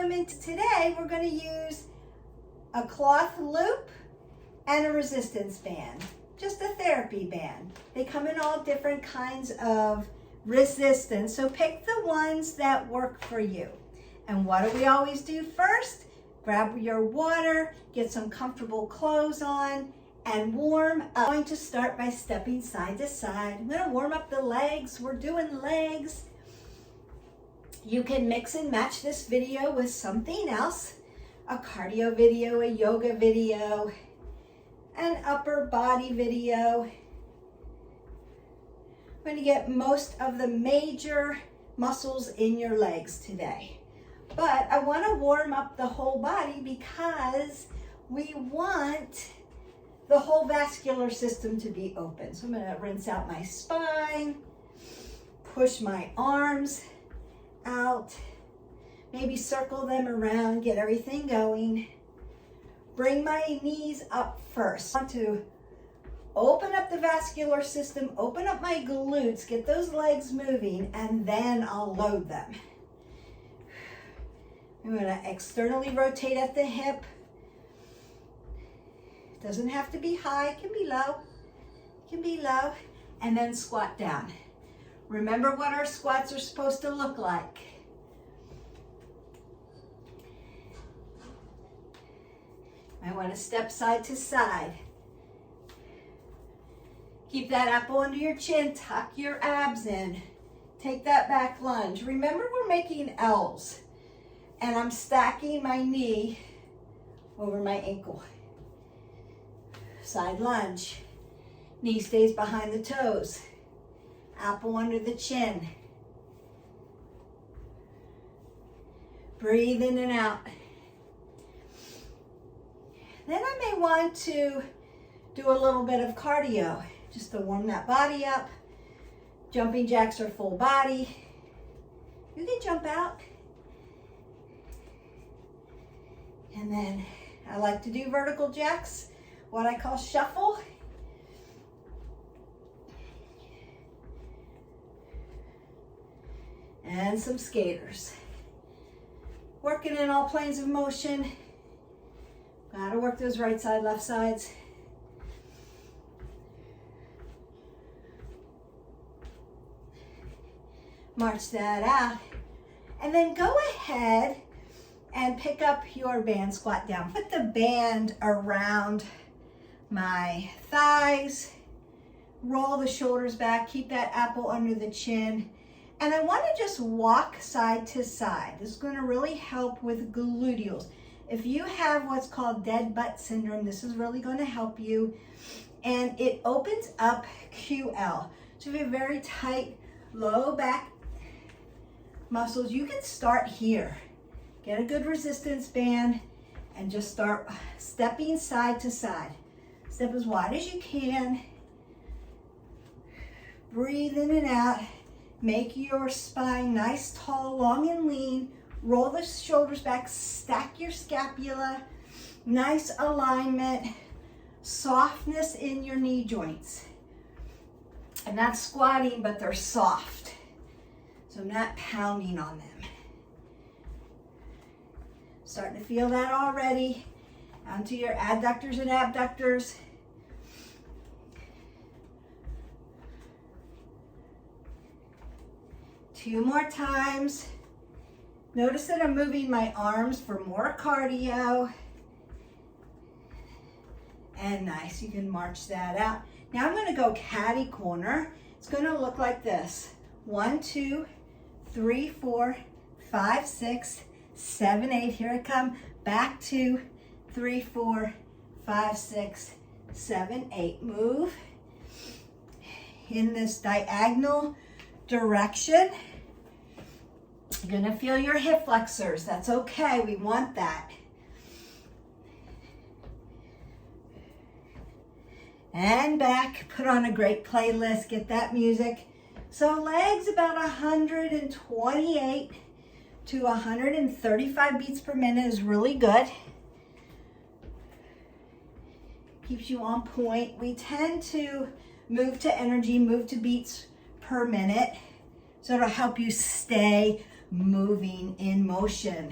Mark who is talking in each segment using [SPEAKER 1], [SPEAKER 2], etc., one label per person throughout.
[SPEAKER 1] women. Today we're going to use a cloth loop and a resistance band, just a therapy band. They come in all different kinds of resistance, so pick the ones that work for you. And what do we always do first? Grab your water, get some comfortable clothes on, and warm up. I'm going to start by stepping side to side. I'm going to warm up the legs. We're doing legs. You can mix and match this video with something else, a cardio video, a yoga video, an upper body video. I'm going to get most of the major muscles in your legs today. But I want to warm up the whole body because we want the whole vascular system to be open. So I'm going to rinse out my spine, push my arms out, maybe circle them around, get everything going. Bring my knees up first. I want to open up the vascular system, open up my glutes, get those legs moving, and then I'll load them. I'm going to externally rotate at the hip. Doesn't have to be high, it can be low. It can be low. And then squat down. Remember what our squats are supposed to look like. I want to step side to side. Keep that apple under your chin, tuck your abs in. Take that back lunge. Remember, we're making L's. And I'm stacking my knee over my ankle. Side lunge. Knee stays behind the toes. Apple under the chin. Breathe in and out. Then I may want to do a little bit of cardio just to warm that body up. Jumping jacks are full body. You can jump out. And then I like to do vertical jacks, what I call shuffle. And some skaters. Working in all planes of motion. Gotta work those right side, left sides. March that out. And then go ahead and pick up your band squat down. Put the band around my thighs. Roll the shoulders back. Keep that apple under the chin. And I want to just walk side to side. This is going to really help with gluteals. If you have what's called dead butt syndrome, this is really going to help you. And it opens up QL. So if you have very tight low back muscles, you can start here. Get a good resistance band and just start stepping side to side. Step as wide as you can. Breathe in and out. Make your spine nice, tall, long, and lean. Roll the shoulders back. Stack your scapula. Nice alignment. Softness in your knee joints. I'm not squatting, but they're soft. So I'm not pounding on them. Starting to feel that already. Onto your adductors and abductors. Two more times. Notice that I'm moving my arms for more cardio. And nice, you can march that out. Now I'm going to go catty corner. It's going to look like this. 1, 2, 3, 4, 5, 6, 7, 8. Here I come. Back 2, 3, 4, 5, 6, 7, 8. Move in this diagonal direction. You're gonna feel your hip flexors. That's okay, we want that. And back, put on a great playlist, get that music. So legs about 128 to 135 beats per minute is really good. Keeps you on point. We tend to move to energy, move to beats per minute. So it'll help you stay moving in motion.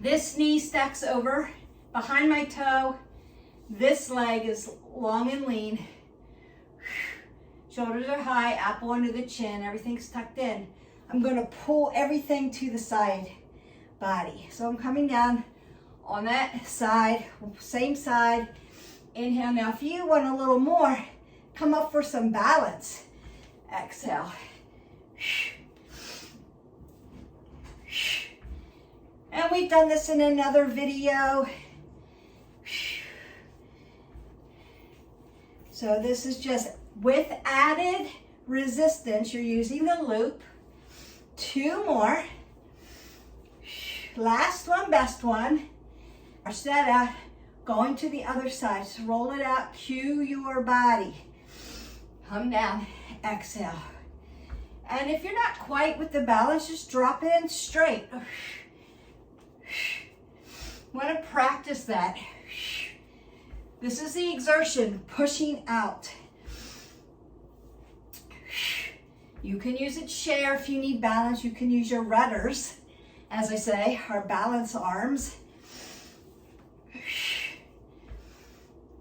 [SPEAKER 1] This knee stacks over behind my toe. This leg is long and lean. Shoulders are high, apple under the chin, everything's tucked in. I'm gonna pull everything to the side body. So I'm coming down on that side, same side. Inhale. Now if you want a little more, come up for some balance. Exhale. And we've done this in another video. So this is just with added resistance. You're using the loop. 2 more. Last one, best one. Set out, going to the other side. So roll it out to your body. Come down, exhale. And if you're not quite with the balance, just drop it in straight. Want to practice that. This is the exertion, pushing out. You can use a chair if you need balance. You can use your rudders, as I say, our balance arms.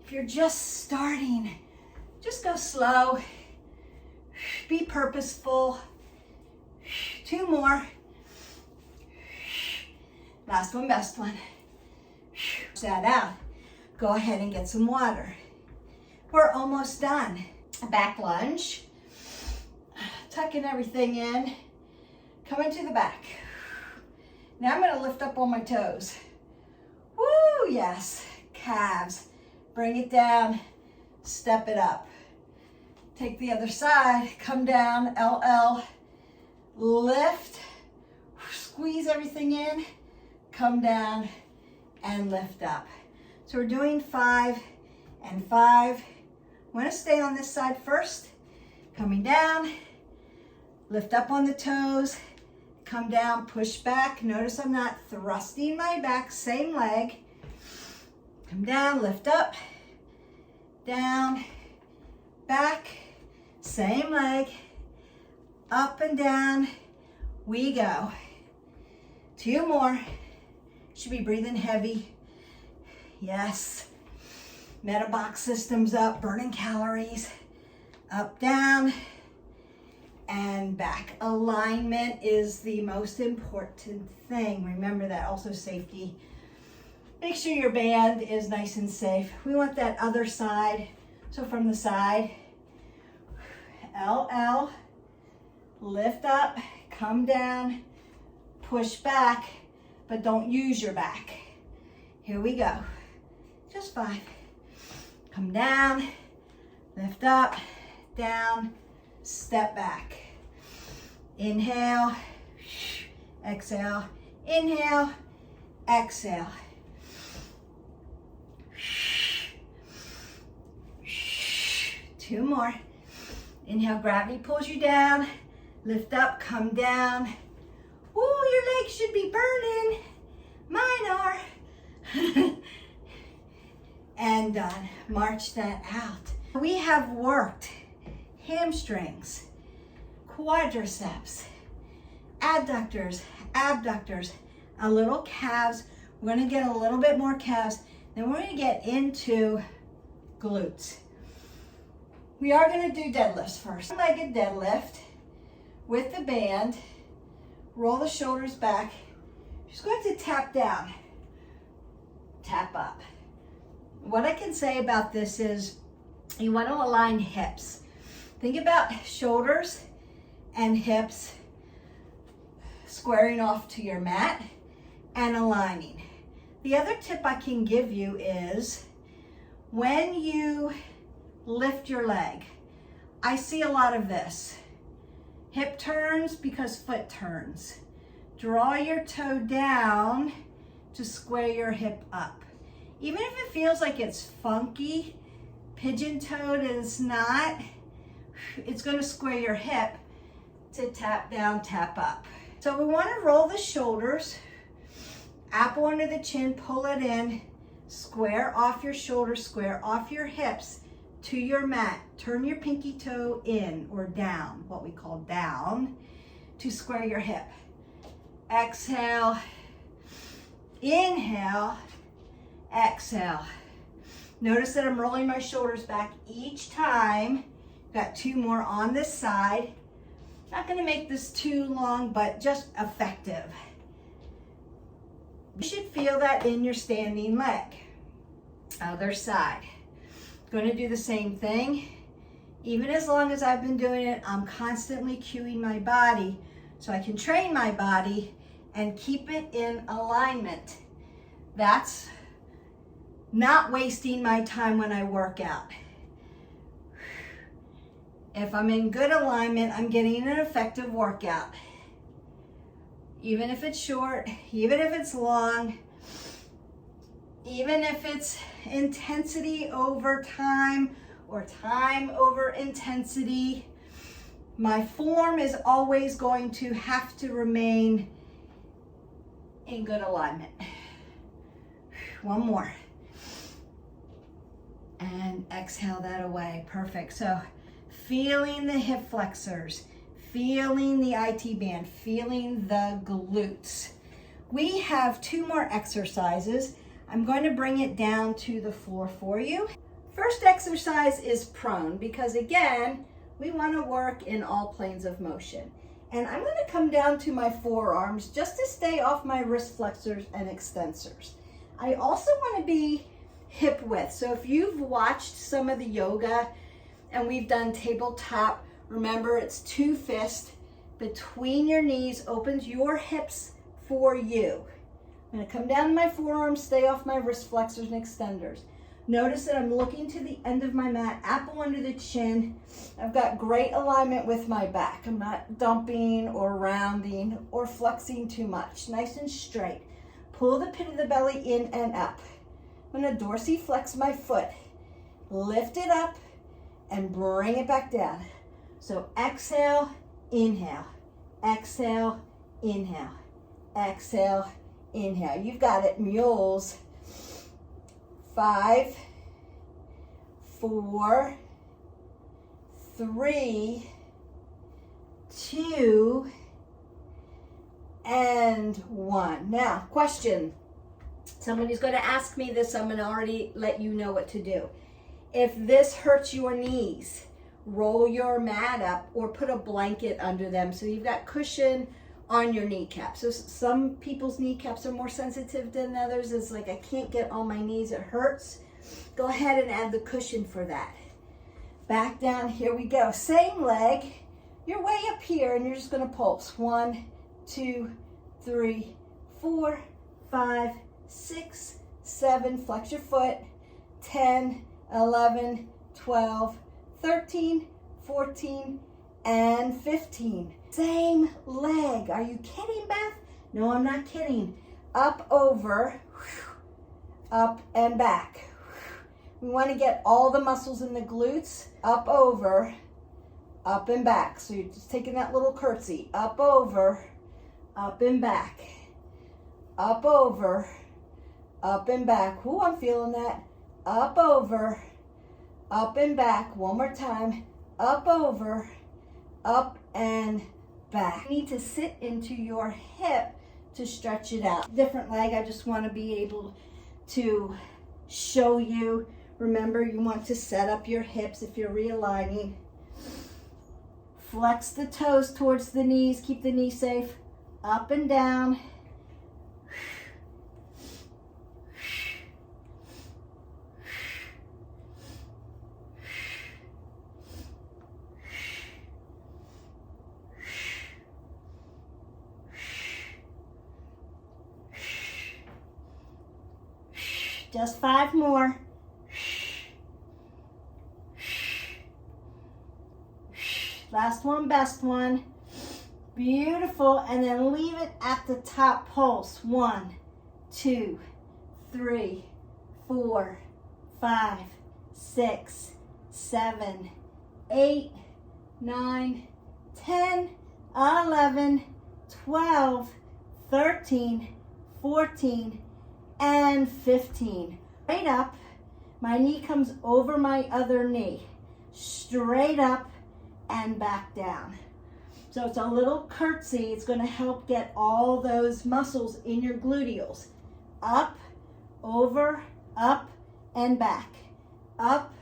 [SPEAKER 1] If you're just starting, just go slow. Be purposeful. 2 more. Last one, best one. That out. Go ahead and get some water. We're almost done. Back lunge. Tucking everything in. Coming to the back. Now I'm going to lift up on my toes. Woo, yes. Calves. Bring it down. Step it up. Take the other side. Come down. LL. Lift. Squeeze everything in. Come down and lift up. So we're doing 5 and 5. I want to stay on this side first. Coming down. Lift up on the toes. Come down, push back. Notice I'm not thrusting my back, same leg. Come down, lift up, down, back, same leg, up and down, we go. 2 more. Should be breathing heavy. Yes. Metabolic system's up, burning calories. Up, down, and back. Alignment is the most important thing. Remember that. Also safety. Make sure your band is nice and safe. We want that other side. So from the side, LL, lift up, come down, push back, but don't use your back. Here we go. Just 5. Come down, lift up, down, step back. Inhale, exhale, inhale, exhale. 2 more. Inhale, gravity pulls you down. Lift up, come down. Ooh, your legs should be burning. Mine are. And done. March that out. We have worked hamstrings, quadriceps, adductors, abductors, a little calves. We're going to get a little bit more calves. Then we're going to get into glutes. We are going to do deadlifts first. One-legged deadlift with the band. Roll the shoulders back. Just going to tap down, tap up. What I can say about this is you want to align hips. Think about shoulders and hips squaring off to your mat and aligning. The other tip I can give you is when you lift your leg, I see a lot of this. Hip turns because foot turns. Draw your toe down to square your hip up. Even if it feels like it's funky, pigeon-toed, and it's not, it's going to square your hip to tap down, tap up. So we want to roll the shoulders, apple under the chin, pull it in, square off your shoulders, square off your hips to your mat. Turn your pinky toe in or down, what we call down, to square your hip. Exhale, Inhale, exhale. Notice that I'm rolling my shoulders back each time. Got 2 more on this side. Not gonna make this too long, but just effective. You should feel that in your standing leg. Other side. Gonna do the same thing. Even as long as I've been doing it, I'm constantly cueing my body so I can train my body and keep it in alignment. That's not wasting my time when I work out. If I'm in good alignment, I'm getting an effective workout. Even if it's short, even if it's long, even if it's intensity over time or time over intensity, my form is always going to have to remain in good alignment. One more. And exhale that away. Perfect. So feeling the hip flexors, feeling the IT band, feeling the glutes. We have 2 more exercises. I'm going to bring it down to the floor for you. First exercise is prone because again, we want to work in all planes of motion. And I'm going to come down to my forearms just to stay off my wrist flexors and extensors. I also want to be hip width. So if you've watched some of the yoga and we've done tabletop, remember it's 2 fists between your knees, opens your hips for you. I'm going to come down to my forearms, stay off my wrist flexors and extenders. Notice that I'm looking to the end of my mat, apple under the chin. I've got great alignment with my back. I'm not dumping or rounding or flexing too much. Nice and straight. Pull the pit of the belly in and up. I'm going to dorsiflex my foot. Lift it up and bring it back down. So exhale, inhale. Exhale, inhale. Exhale, inhale. You've got it, mules. 5, 4, 3, 2, and 1. Now, question. Somebody's going to ask me this. I'm going to already let you know what to do. If this hurts your knees, roll your mat up or put a blanket under them so you've got cushion on your kneecaps. So some people's kneecaps are more sensitive than others. It's like, I can't get on my knees, it hurts. Go ahead and add the cushion for that. Back down, here we go. Same leg, you're way up here and you're just gonna pulse. 1, 2, 3, 4, 5, 6, 7, flex your foot. 10, 11, 12, 13, 14, and 15. Same leg. Are you kidding, Beth? No, I'm not kidding. Up, over, up and back. We want to get all the muscles in the glutes. Up, over, up and back. So you're just taking that little curtsy. Up, over, up and back. Up, over, up and back. Ooh, I'm feeling that. Up, over, up and back. One more time. Up, over, up and back. You need to sit into your hip to stretch it out. Different leg, I just want to be able to show you. Remember, you want to set up your hips if you're realigning. Flex the toes towards the knees, keep the knee safe. Up and down. Just 5 more. Last one, best one. Beautiful. And then leave it at the top pulse. 1, 2, 3, 4, 5, 6, 7, 8, 9, 10, 11, 12, 13, 14, and 15. Straight up, my knee comes over my other knee. Straight up and back down. So it's a little curtsy. It's going to help get all those muscles in your gluteals. up, over, up, and back. Up,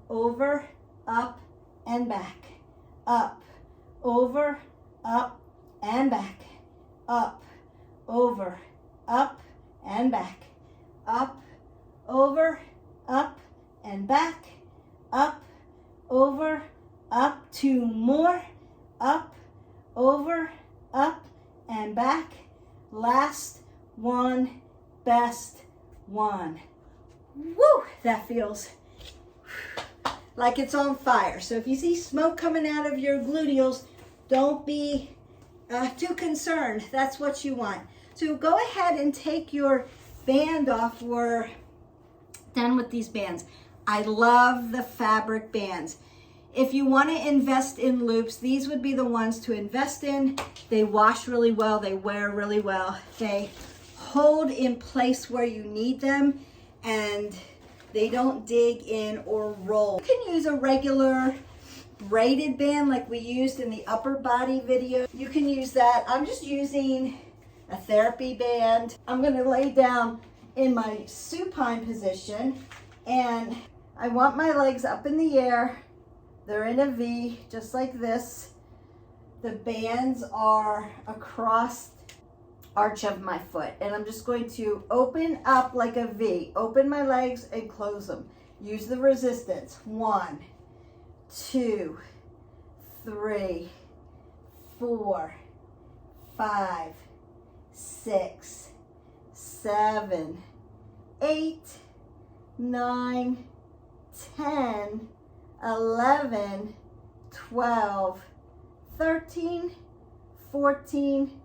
[SPEAKER 1] over, up, and back. Up, over, up, and back. Up, over, up, and back. Up, over, up, and back. Up, over, up. 2 more. Up, over, up, and back. Last one, best one. Woo! That feels like it's on fire. So if you see smoke coming out of your gluteals, don't be too concerned. That's what you want. So go ahead and take your band off. We're done with these bands. I love the fabric bands. If you want to invest in loops, these would be the ones to invest in. They wash really well. They wear really well. They hold in place where you need them, and they don't dig in or roll. You can use a regular braided band like we used in the upper body video. You can use that. I'm just using a therapy band. I'm going to lay down in my supine position, and I want my legs up in the air. They're in a V, just like this. The bands are across the arch of my foot, and I'm just going to open up like a V. Open my legs and close them. Use the resistance. 1, 2, 3, 4, 5, 6, 7, 8, 9, 10, 11, 12, 13, 14,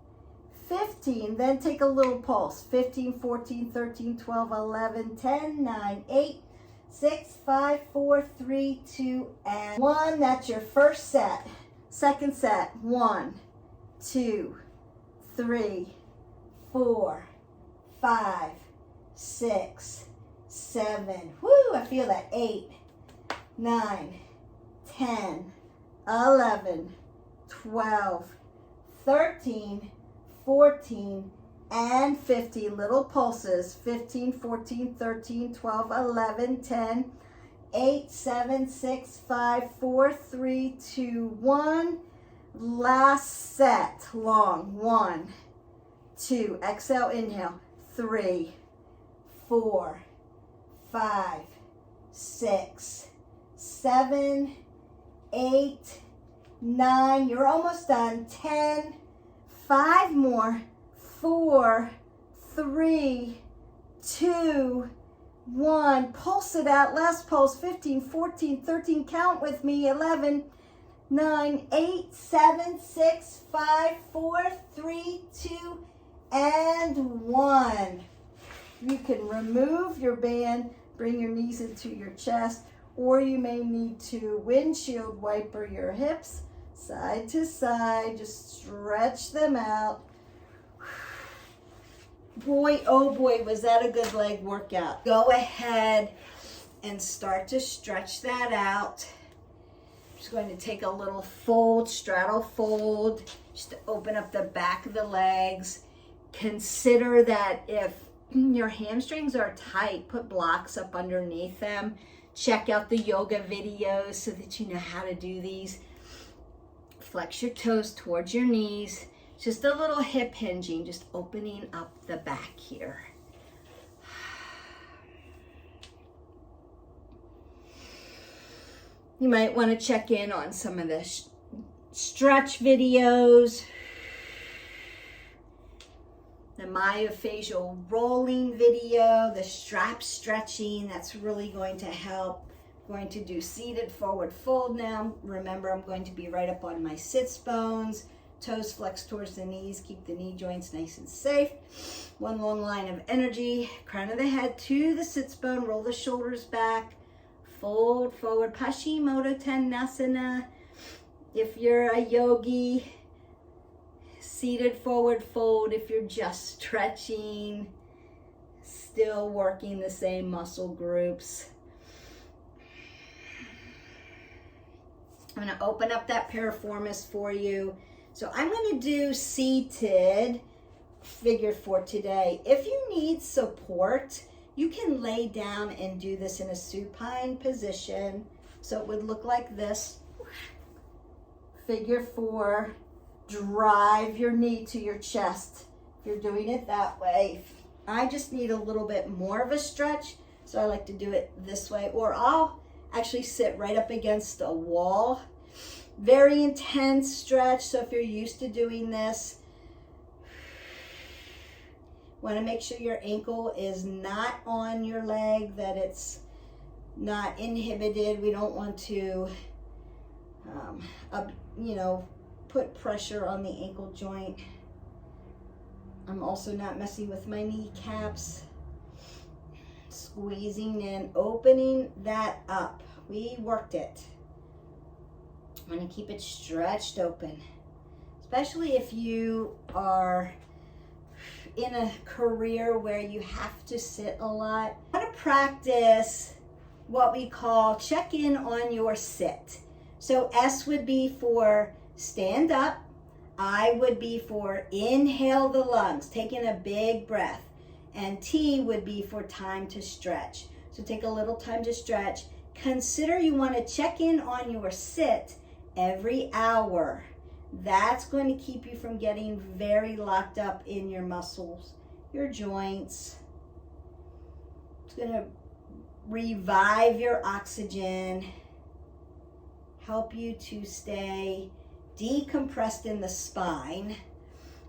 [SPEAKER 1] 15. Then take a little pulse. 15, 14, 13, 12, 11, 10, 9, 8, 6, 5, 4, 3, 2, and 1. That's your first set. Second set. 1, 2, 3, 4, 5, 6, 7. Woo, I feel that. 8, 9, 10, 11, 12, 13, 14, and 15. Little pulses. 15, 14, 13, 12, 11, 10, 8, 7, 6, 5, 4, 3, 2, 1. Last set. Long. 1, 2. Exhale, inhale. 3, 4, 5, 6, 7, 8, 9. You're almost done. 10. 5 more. 4, 3, 2, 1. Pulse it out. Last pulse. 15, 14, 13. Count with me. 11, 9, 8, 7, 6, 5, 4, 3, 2, and 1. You can remove your band, bring your knees into your chest, or you may need to windshield wiper your hips side to side. Just stretch them out. Boy, oh boy, was that a good leg workout. Go ahead and start to stretch that out. I'm just going to take a little fold, straddle fold, just to open up the back of the legs. Consider that if your hamstrings are tight, put blocks up underneath them. Check out the yoga videos so that you know how to do these. Flex your toes towards your knees. Just a little hip hinging, just opening up the back here. You might want to check in on some of the stretch videos. The myofascial rolling video, the strap stretching, that's really going to help. I'm going to do seated forward fold now. Remember, I'm going to be right up on my sits bones. Toes flexed towards the knees. Keep the knee joints nice and safe. One long line of energy. Crown of the head to the sits bone. Roll the shoulders back. Fold forward. Paschimotto Tanasana. If you're a yogi, seated forward fold. If you're just stretching, still working the same muscle groups. I'm going to open up that piriformis for you. So I'm going to do seated figure for today. If you need support, you can lay down and do this in a supine position. So it would look like this. Figure 4, drive your knee to your chest. If you're doing it that way. I just need a little bit more of a stretch, so I like to do it this way, or I'll actually sit right up against a wall. Very intense stretch, so if you're used to doing this, want to make sure your ankle is not on your leg, that it's not inhibited. We don't want to, put pressure on the ankle joint. I'm also not messing with my kneecaps. Squeezing in, opening that up. We worked it. I'm going to keep it stretched open, especially if you are in a career where you have to sit a lot. I want to practice what we call check in on your sit. So S would be for stand up. I would be for inhale the lungs, taking a big breath. And T would be for time to stretch. So take a little time to stretch. Consider you want to check in on your sit every hour. That's going to keep you from getting very locked up in your muscles, your joints. It's going to revive your oxygen, help you to stay decompressed in the spine,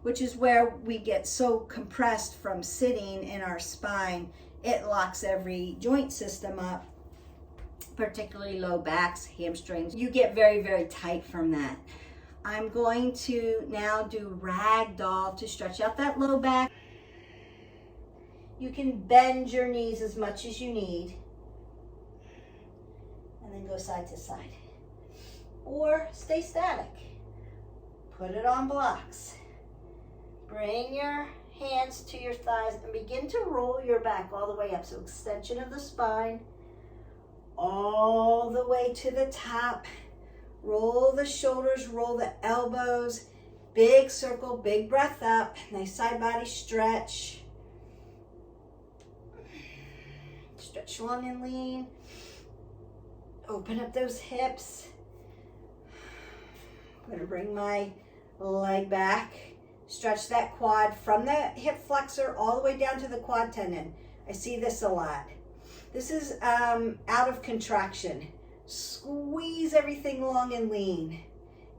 [SPEAKER 1] which is where we get so compressed from sitting in our spine. It locks every joint system up, particularly low backs, hamstrings. You get very, very tight from that. I'm going to now do ragdoll to stretch out that low back. You can bend your knees as much as you need, and then go side to side. Or stay static. Put it on blocks. Bring your hands to your thighs and begin to roll your back all the way up. So extension of the spine, all the way to the top. Roll the shoulders, roll the elbows. Big circle, big breath up. Nice side body stretch. Stretch long and lean. Open up those hips. I'm going to bring my leg back. Stretch that quad from the hip flexor all the way down to the quad tendon. I see this a lot. This is out of contraction. Squeeze everything long and lean.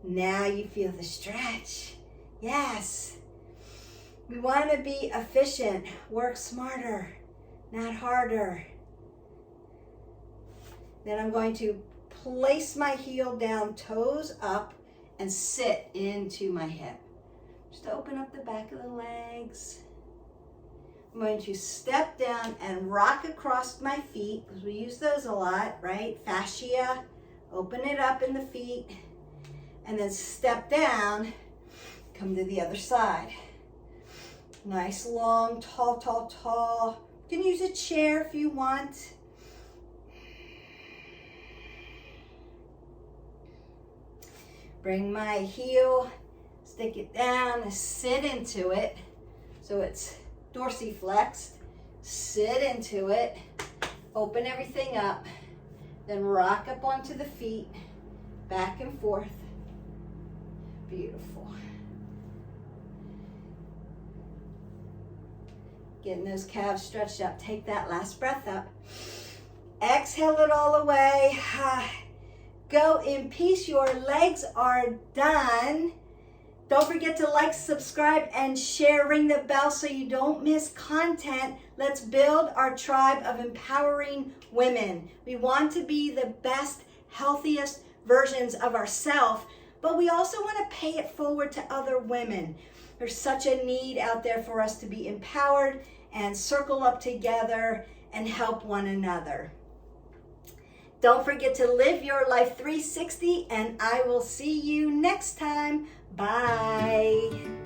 [SPEAKER 1] Now you feel the stretch. Yes. We want to be efficient. Work smarter, not harder. Then I'm going to place my heel down, toes up, and sit into my hip. Just open up the back of the legs. I'm going to step down and rock across my feet, because we use those a lot, right? Fascia, open it up in the feet, and then step down, come to the other side. Nice, long, tall, tall, tall. You can use a chair if you want. Bring my heel, stick it down, and sit into it. So it's dorsiflexed. Sit into it. Open everything up. Then rock up onto the feet. Back and forth. Beautiful. Getting those calves stretched out. Take that last breath up. Exhale it all away. Go in peace. Your legs are done. Don't forget to like, subscribe, and share. Ring the bell so you don't miss content. Let's build our tribe of empowering women. We want to be the best, healthiest versions of ourselves, but we also want to pay it forward to other women. There's such a need out there for us to be empowered and circle up together and help one another. Don't forget to live your life 360, and I will see you next time. Bye.